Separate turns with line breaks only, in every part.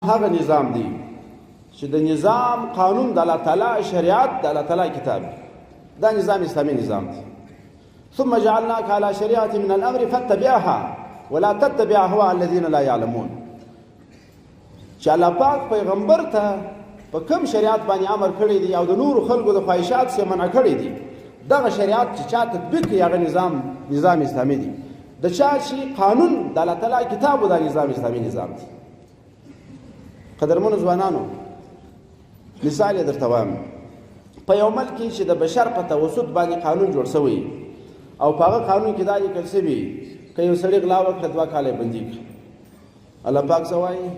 هغه نظام دی چې د نظام قانون د الله تعالی شریعت د الله تعالی کتاب دا نظام اسلامي نظام دی. ثم جعلناك على شريعة من الأمر فاتبعها ولا تتبع أهواء الذين لا يعلمون. چې الله پاک پیغمبر ته په کوم شریعت باندې امر کړی دی او د نور خلکو د خواهشات څخه منع کړی دی، دغه شریعت چې چا تطبیق کوي هغه نظام اسلامي دی. د چا چې قانون د الله تعالی کتاب او د نظام اسلامي نظام دی. قدرمنو ځوانانو، مثال یې درته وایم. په یو ملک کې چې د بشر په توسط باندې قانون جوړ شوی او په هغه قانون کې دا لیکل شوي که یو سړي غلا وکړه 2 کاله بندي کړي. الله پاک څه وایي؟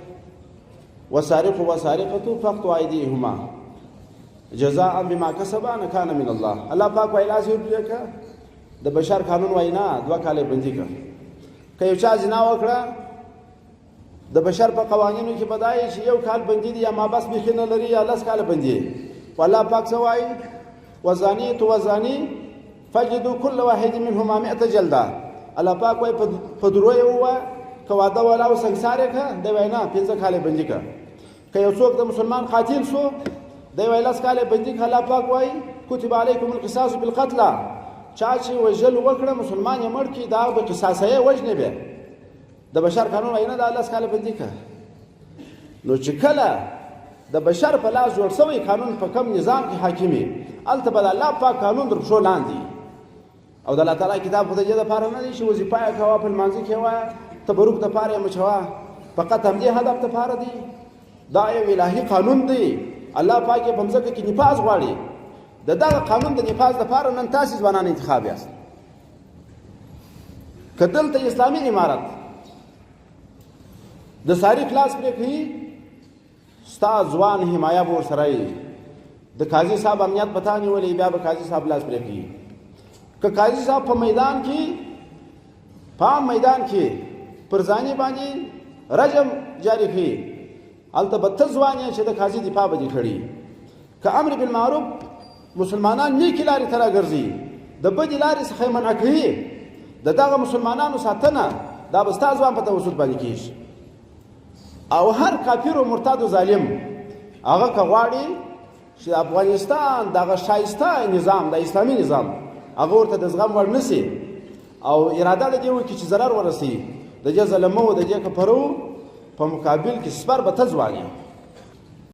وسارق وسارقة فاقطعوا أيديهما جزاء بما کسبا نکانا من الله. الله پاک وایي لاس یې ورپرې د بشر قانون وایي نه 2 کاله بندي کړه. که یو چا زنا وکړه د بشر په قوانینو کې بدایي چې 1 کال بندي دي یا ما بس بیخي نه لري یا 10 کاله بندي. والله پاک څه وایي؟ وزانیة وزاني فجدوا كل واحد منهما 100 جلده. الله پاک وایي په درو یې ووایه که واده والا او سنګسار یې کړه دی وایي نه 15 کاله بندي کړه. که یو څوک د مسلمان قاتل شو دی وایي 10 کاله بندي کړه. الله پاک وایي کتب علیکم القصاص بالقتل. چا چې وژل وکړه مسلمان یې مړ کړي دا به قصاص یې وژنې به. د بشر قانون وایي نه دا 10 کاله بندي کړه. نو چې کله د بشر په لاس جوړ شوی قانون په کوم نظام کې حاکمي هلته به د الله پاک قانون در پښو لاندې او د الله تعالی کتاب خو د دې دپاره نه دی چې وظیفه یې کوه په لمانځه کې وایه تبرک دپاره یې مچوه فقط همدې هدف دپاره دی. دا یو الهي قانون دی. الله پاک یې په مځکه کې نفاذ غواړي. د دغه قانون د نفاذ دپاره نن تاسې ځوانان انتخاب یاست. که دلته اسلامي امارت د ساري خلاص پرې کوي ستا ځوان حمایه به ورسره یي. د قاضي صاحب امنیت په تا نیولی بیا به قاضي صاحب لاس پرې کوي. که قاضي صاحب په میدان کې په عام میدان کې پر ځانې باندې رجم جاری کړي هلته به ته ځوان یې چې د قاضي دفاع به دې کړي. که امر بالمعروف مسلمانان نیکې لارې ته راګرځي د بدې لارې څخه یې منع کوي د دغه مسلمانانو ساتنه دا به ستا ځوان په توسط باندې کېږي. او هر کافر و مرتد و ظالم هغه که غواړي چې افغانستان دغه شایسته نظام د اسلامي نظام هغه ورته د زغم وړ نه سي او اراده د دې وکړي چې ضرر ورسي د دې ظلمو د دې کفرو په مقابل کې سپر به ته ځوان یې